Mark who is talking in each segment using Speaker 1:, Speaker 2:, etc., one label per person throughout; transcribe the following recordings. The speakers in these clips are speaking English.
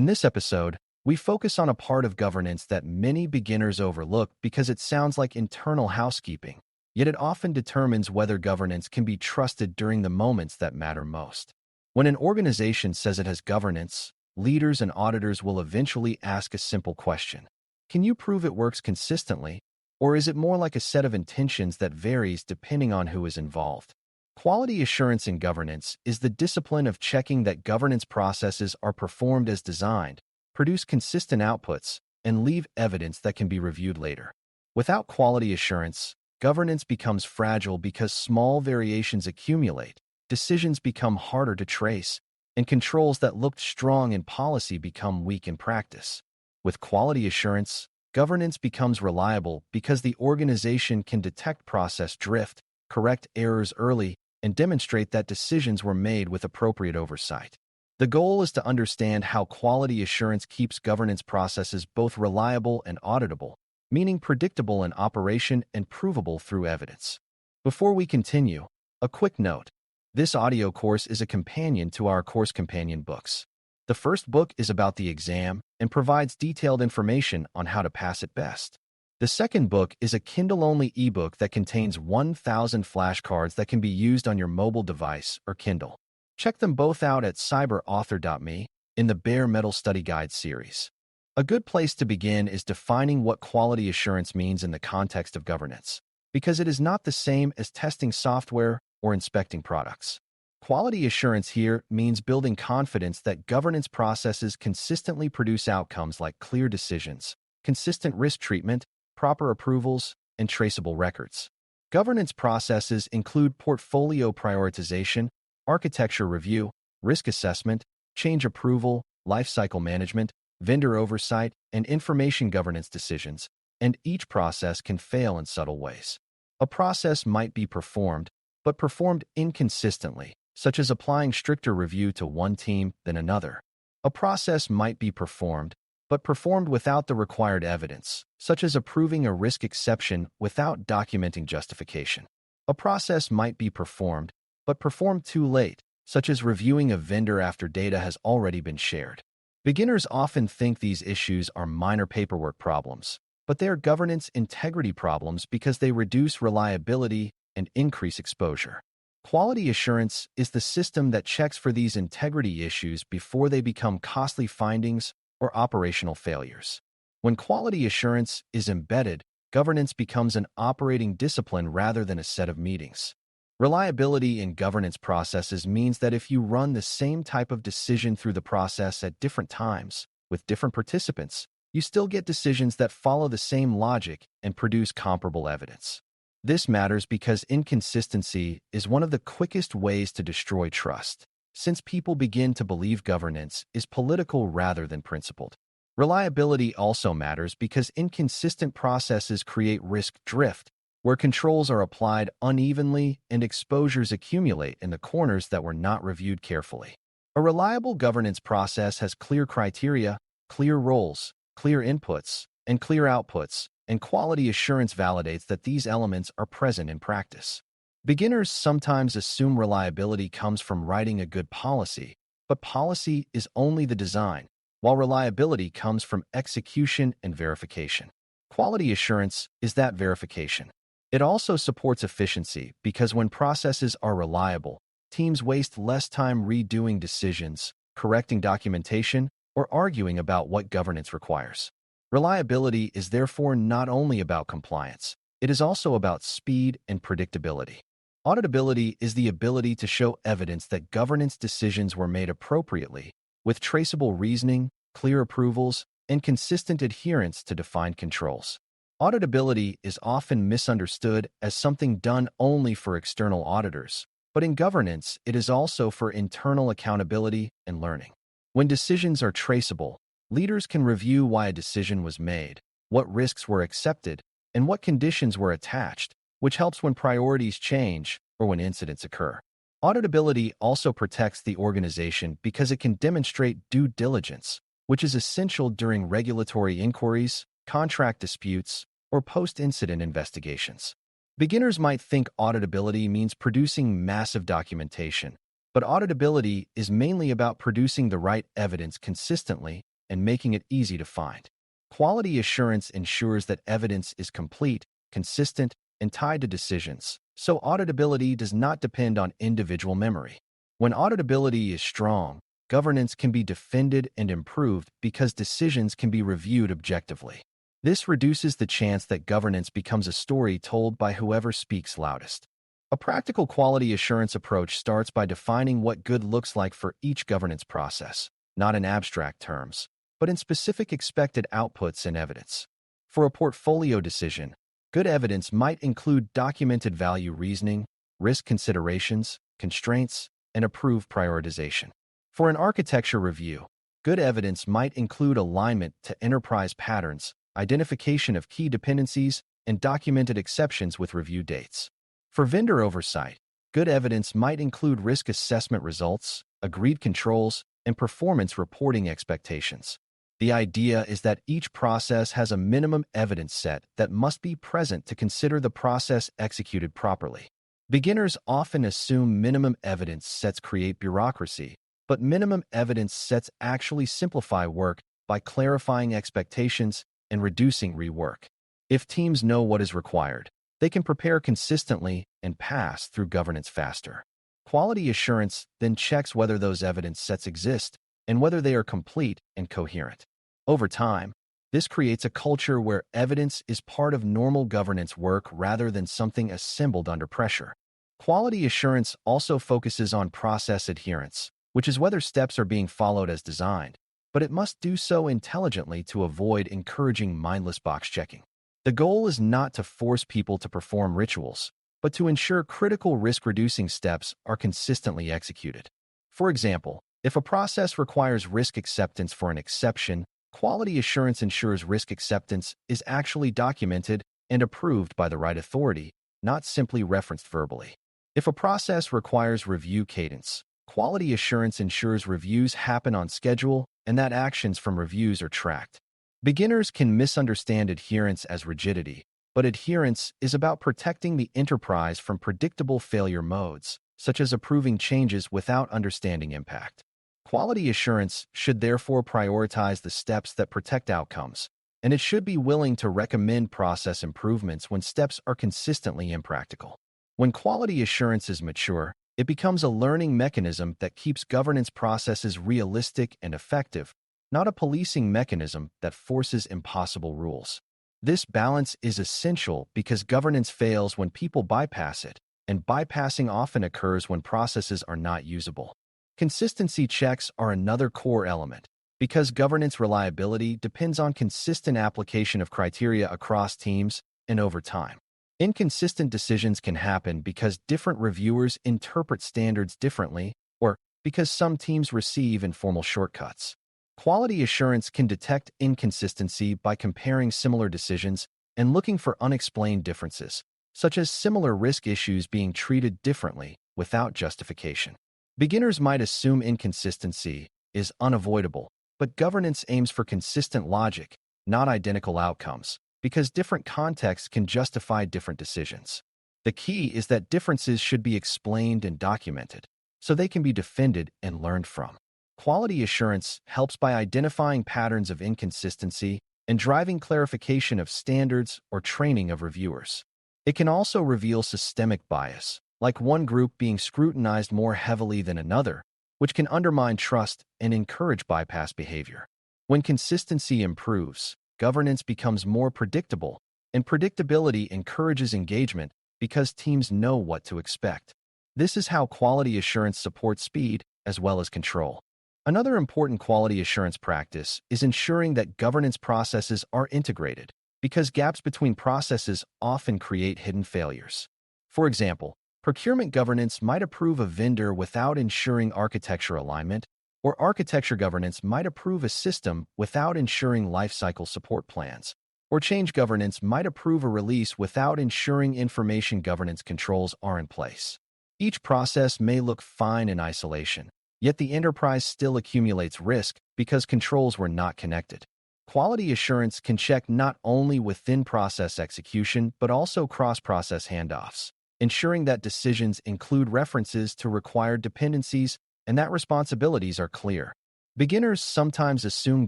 Speaker 1: In this episode, we focus on a part of governance that many beginners overlook because it sounds like internal housekeeping, yet it often determines whether governance can be trusted during the moments that matter most. When an organization says it has governance, leaders and auditors will eventually ask a simple question. Can you prove it works consistently, or is it more like a set of intentions that varies depending on who is involved? Quality assurance in governance is the discipline of checking that governance processes are performed as designed, produce consistent outputs, and leave evidence that can be reviewed later. Without quality assurance, governance becomes fragile because small variations accumulate, decisions become harder to trace, and controls that looked strong in policy become weak in practice. With quality assurance, governance becomes reliable because the organization can detect process drift, correct errors early, and demonstrate that decisions were made with appropriate oversight. The goal is to understand how quality assurance keeps governance processes both reliable and auditable, meaning predictable in operation and provable through evidence. Before we continue, a quick note. This audio course is a companion to our course companion books. The first book is about the exam and provides detailed information on how to pass it best. The second book is a Kindle-only ebook that contains 1,000 flashcards that can be used on your mobile device or Kindle. Check them both out at cyber.author.me in the Bare Metal Study Guide series. A good place to begin is defining what quality assurance means in the context of governance, because it is not the same as testing software or inspecting products. Quality assurance here means building confidence that governance processes consistently produce outcomes like clear decisions, consistent risk treatment, proper approvals, and traceable records. Governance processes include portfolio prioritization, architecture review, risk assessment, change approval, lifecycle management, vendor oversight, and information governance decisions, and each process can fail in subtle ways. A process might be performed, but performed inconsistently, such as applying stricter review to one team than another. A process might be performed, but performed without the required evidence, such as approving a risk exception without documenting justification. A process might be performed, but performed too late, such as reviewing a vendor after data has already been shared. Beginners often think these issues are minor paperwork problems, but they are governance integrity problems because they reduce reliability and increase exposure. Quality assurance is the system that checks for these integrity issues before they become costly findings or operational failures. When quality assurance is embedded, governance becomes an operating discipline rather than a set of meetings. Reliability in governance processes means that if you run the same type of decision through the process at different times, with different participants, you still get decisions that follow the same logic and produce comparable evidence. This matters because inconsistency is one of the quickest ways to destroy trust, since people begin to believe governance is political rather than principled. Reliability also matters because inconsistent processes create risk drift, where controls are applied unevenly and exposures accumulate in the corners that were not reviewed carefully. A reliable governance process has clear criteria, clear roles, clear inputs, and clear outputs, and quality assurance validates that these elements are present in practice. Beginners sometimes assume reliability comes from writing a good policy, but policy is only the design, while reliability comes from execution and verification. Quality assurance is that verification. It also supports efficiency because when processes are reliable, teams waste less time redoing decisions, correcting documentation, or arguing about what governance requires. Reliability is therefore not only about compliance, it is also about speed and predictability. Auditability is the ability to show evidence that governance decisions were made appropriately, with traceable reasoning, clear approvals, and consistent adherence to defined controls. Auditability is often misunderstood as something done only for external auditors, but in governance, it is also for internal accountability and learning. When decisions are traceable, leaders can review why a decision was made, what risks were accepted, and what conditions were attached, which helps when priorities change or when incidents occur. Auditability also protects the organization because it can demonstrate due diligence, which is essential during regulatory inquiries, contract disputes, or post-incident investigations. Beginners might think auditability means producing massive documentation, but auditability is mainly about producing the right evidence consistently and making it easy to find. Quality assurance ensures that evidence is complete, consistent, and tied to decisions, so auditability does not depend on individual memory. When auditability is strong, governance can be defended and improved because decisions can be reviewed objectively. This reduces the chance that governance becomes a story told by whoever speaks loudest. A practical quality assurance approach starts by defining what good looks like for each governance process, not in abstract terms, but in specific expected outputs and evidence. For a portfolio decision, good evidence might include documented value reasoning, risk considerations, constraints, and approved prioritization. For an architecture review, good evidence might include alignment to enterprise patterns, identification of key dependencies, and documented exceptions with review dates. For vendor oversight, good evidence might include risk assessment results, agreed controls, and performance reporting expectations. The idea is that each process has a minimum evidence set that must be present to consider the process executed properly. Beginners often assume minimum evidence sets create bureaucracy, but minimum evidence sets actually simplify work by clarifying expectations and reducing rework. If teams know what is required, they can prepare consistently and pass through governance faster. Quality assurance then checks whether those evidence sets exist and whether they are complete and coherent. Over time, this creates a culture where evidence is part of normal governance work rather than something assembled under pressure. Quality assurance also focuses on process adherence, which is whether steps are being followed as designed, but it must do so intelligently to avoid encouraging mindless box checking. The goal is not to force people to perform rituals, but to ensure critical risk-reducing steps are consistently executed. For example, if a process requires risk acceptance for an exception, quality assurance ensures risk acceptance is actually documented and approved by the right authority, not simply referenced verbally. If a process requires review cadence, quality assurance ensures reviews happen on schedule and that actions from reviews are tracked. Beginners can misunderstand adherence as rigidity, but adherence is about protecting the enterprise from predictable failure modes, such as approving changes without understanding impact. Quality assurance should therefore prioritize the steps that protect outcomes, and it should be willing to recommend process improvements when steps are consistently impractical. When quality assurance is mature, it becomes a learning mechanism that keeps governance processes realistic and effective, not a policing mechanism that forces impossible rules. This balance is essential because governance fails when people bypass it, and bypassing often occurs when processes are not usable. Consistency checks are another core element, because governance reliability depends on consistent application of criteria across teams and over time. Inconsistent decisions can happen because different reviewers interpret standards differently, or because some teams receive informal shortcuts. Quality assurance can detect inconsistency by comparing similar decisions and looking for unexplained differences, such as similar risk issues being treated differently without justification. Beginners might assume inconsistency is unavoidable, but governance aims for consistent logic, not identical outcomes, because different contexts can justify different decisions. The key is that differences should be explained and documented, so they can be defended and learned from. Quality assurance helps by identifying patterns of inconsistency and driving clarification of standards or training of reviewers. It can also reveal systemic bias, like one group being scrutinized more heavily than another, which can undermine trust and encourage bypass behavior. When consistency improves, governance becomes more predictable, and predictability encourages engagement because teams know what to expect. This is how quality assurance supports speed as well as control. Another important quality assurance practice is ensuring that governance processes are integrated, because gaps between processes often create hidden failures. For example, procurement governance might approve a vendor without ensuring architecture alignment, or architecture governance might approve a system without ensuring lifecycle support plans, or change governance might approve a release without ensuring information governance controls are in place. Each process may look fine in isolation, yet the enterprise still accumulates risk because controls were not connected. Quality assurance can check not only within process execution but also cross-process handoffs, ensuring that decisions include references to required dependencies and that responsibilities are clear. Beginners sometimes assume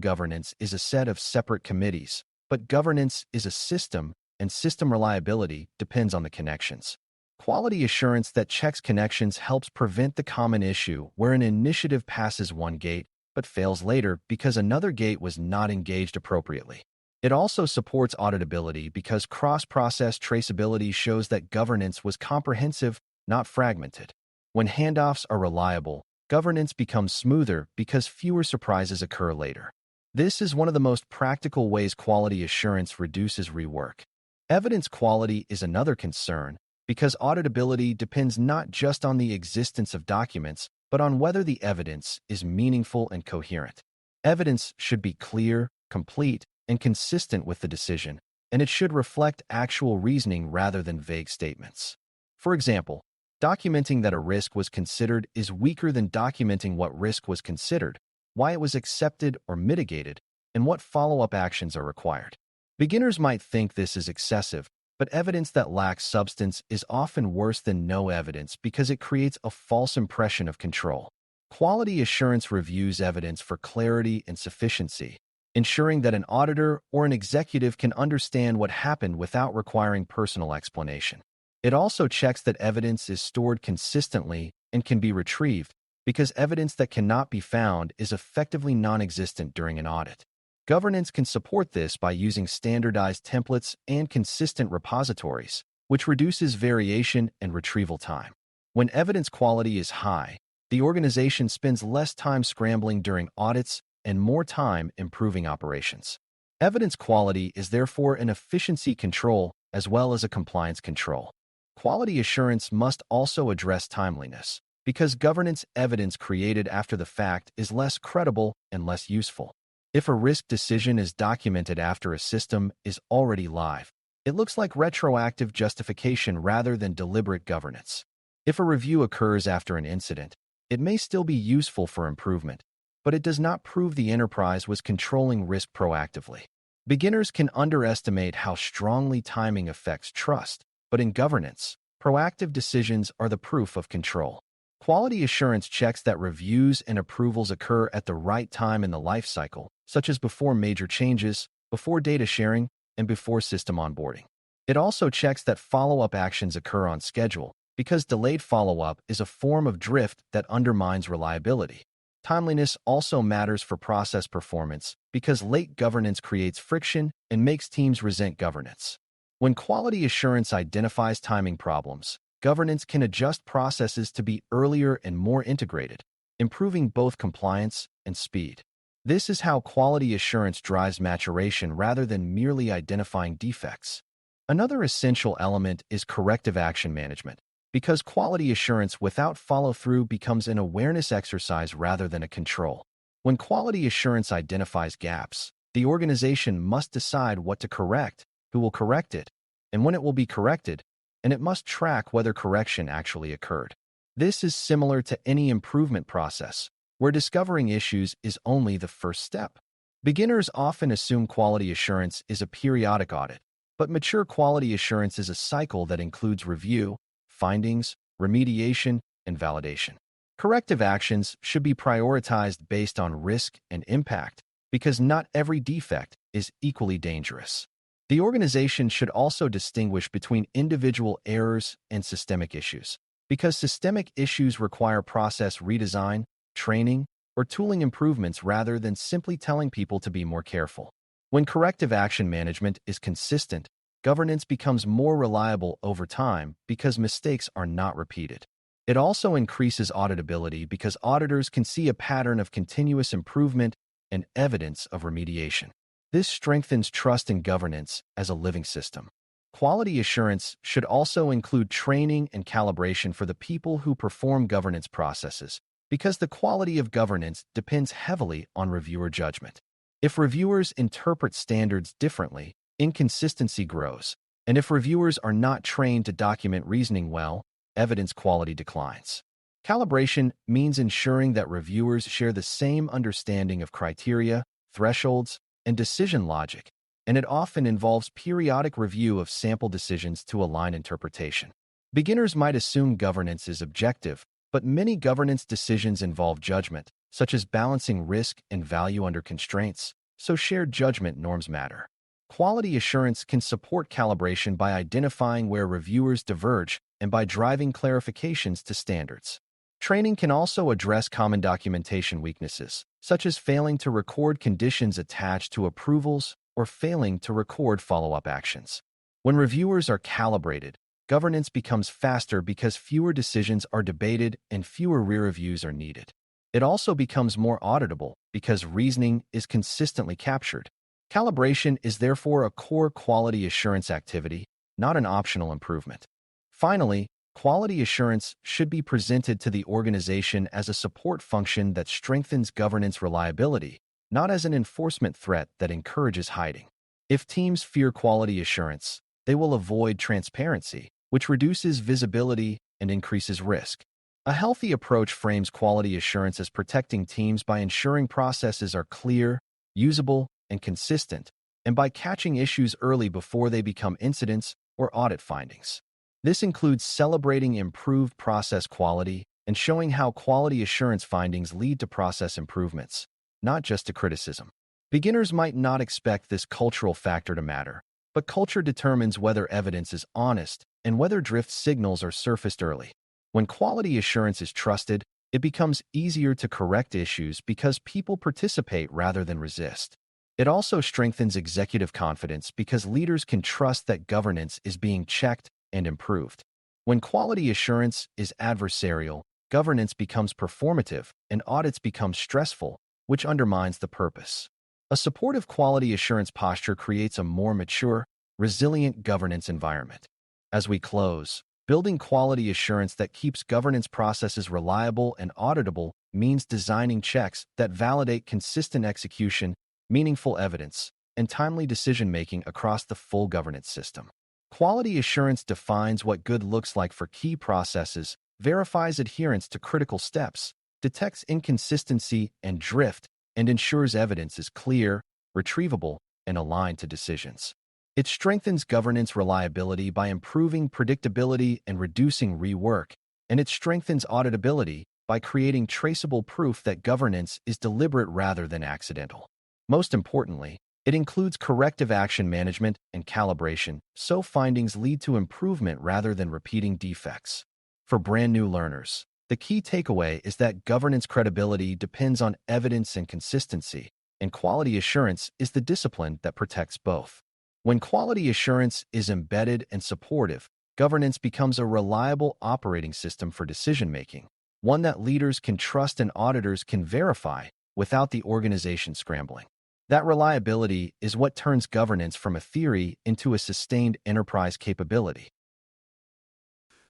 Speaker 1: governance is a set of separate committees, but governance is a system, and system reliability depends on the connections. Quality assurance that checks connections helps prevent the common issue where an initiative passes one gate but fails later because another gate was not engaged appropriately. It also supports auditability because cross-process traceability shows that governance was comprehensive, not fragmented. When handoffs are reliable, governance becomes smoother because fewer surprises occur later. This is one of the most practical ways quality assurance reduces rework. Evidence quality is another concern because auditability depends not just on the existence of documents, but on whether the evidence is meaningful and coherent. Evidence should be clear, complete, and consistent with the decision, and it should reflect actual reasoning rather than vague statements. For example, documenting that a risk was considered is weaker than documenting what risk was considered, why it was accepted or mitigated, and what follow-up actions are required. Beginners might think this is excessive, but evidence that lacks substance is often worse than no evidence because it creates a false impression of control. Quality assurance reviews evidence for clarity and sufficiency, ensuring that an auditor or an executive can understand what happened without requiring personal explanation. It also checks that evidence is stored consistently and can be retrieved, because evidence that cannot be found is effectively non-existent during an audit. Governance can support this by using standardized templates and consistent repositories, which reduces variation and retrieval time. When evidence quality is high, the organization spends less time scrambling during audits and more time improving operations. Evidence quality is therefore an efficiency control as well as a compliance control. Quality assurance must also address timeliness, because governance evidence created after the fact is less credible and less useful. If a risk decision is documented after a system is already live, it looks like retroactive justification rather than deliberate governance. If a review occurs after an incident, it may still be useful for improvement, but it does not prove the enterprise was controlling risk proactively. Beginners can underestimate how strongly timing affects trust, but in governance, proactive decisions are the proof of control. Quality assurance checks that reviews and approvals occur at the right time in the life cycle, such as before major changes, before data sharing, and before system onboarding. It also checks that follow-up actions occur on schedule, because delayed follow-up is a form of drift that undermines reliability. Timeliness also matters for process performance because late governance creates friction and makes teams resent governance. When quality assurance identifies timing problems, governance can adjust processes to be earlier and more integrated, improving both compliance and speed. This is how quality assurance drives maturation rather than merely identifying defects. Another essential element is corrective action management, because quality assurance without follow-through becomes an awareness exercise rather than a control. When quality assurance identifies gaps, the organization must decide what to correct, who will correct it, and when it will be corrected, and it must track whether correction actually occurred. This is similar to any improvement process, where discovering issues is only the first step. Beginners often assume quality assurance is a periodic audit, but mature quality assurance is a cycle that includes review, findings, remediation, and validation. Corrective actions should be prioritized based on risk and impact, because not every defect is equally dangerous. The organization should also distinguish between individual errors and systemic issues, because systemic issues require process redesign, training, or tooling improvements rather than simply telling people to be more careful. When corrective action management is consistent, governance becomes more reliable over time because mistakes are not repeated. It also increases auditability because auditors can see a pattern of continuous improvement and evidence of remediation. This strengthens trust in governance as a living system. Quality assurance should also include training and calibration for the people who perform governance processes, because the quality of governance depends heavily on reviewer judgment. If reviewers interpret standards differently, inconsistency grows, and if reviewers are not trained to document reasoning well, evidence quality declines. Calibration means ensuring that reviewers share the same understanding of criteria, thresholds, and decision logic, and it often involves periodic review of sample decisions to align interpretation. Beginners might assume governance is objective, but many governance decisions involve judgment, such as balancing risk and value under constraints, so shared judgment norms matter. Quality assurance can support calibration by identifying where reviewers diverge and by driving clarifications to standards. Training can also address common documentation weaknesses, such as failing to record conditions attached to approvals or failing to record follow-up actions. When reviewers are calibrated, governance becomes faster because fewer decisions are debated and fewer re-reviews are needed. It also becomes more auditable because reasoning is consistently captured. Calibration is therefore a core quality assurance activity, not an optional improvement. Finally, quality assurance should be presented to the organization as a support function that strengthens governance reliability, not as an enforcement threat that encourages hiding. If teams fear quality assurance, they will avoid transparency, which reduces visibility and increases risk. A healthy approach frames quality assurance as protecting teams by ensuring processes are clear, usable, and consistent, and by catching issues early before they become incidents or audit findings. This includes celebrating improved process quality and showing how quality assurance findings lead to process improvements, not just to criticism. Beginners might not expect this cultural factor to matter, but culture determines whether evidence is honest and whether drift signals are surfaced early. When quality assurance is trusted, it becomes easier to correct issues because people participate rather than resist. It also strengthens executive confidence because leaders can trust that governance is being checked and improved. When quality assurance is adversarial, governance becomes performative and audits become stressful, which undermines the purpose. A supportive quality assurance posture creates a more mature, resilient governance environment. As we close, building quality assurance that keeps governance processes reliable and auditable means designing checks that validate consistent execution, meaningful evidence, and timely decision-making across the full governance system. Quality assurance defines what good looks like for key processes, verifies adherence to critical steps, detects inconsistency and drift, and ensures evidence is clear, retrievable, and aligned to decisions. It strengthens governance reliability by improving predictability and reducing rework, and it strengthens auditability by creating traceable proof that governance is deliberate rather than accidental. Most importantly, it includes corrective action management and calibration, so findings lead to improvement rather than repeating defects. For brand new learners, the key takeaway is that governance credibility depends on evidence and consistency, and quality assurance is the discipline that protects both. When quality assurance is embedded and supportive, governance becomes a reliable operating system for decision-making, one that leaders can trust and auditors can verify without the organization scrambling. That reliability is what turns governance from a theory into a sustained enterprise capability.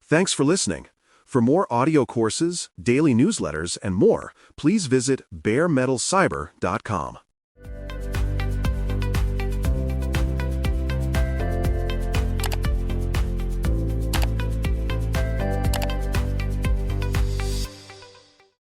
Speaker 2: Thanks for listening. For more audio courses, daily newsletters, and more, please visit baremetalcyber.com.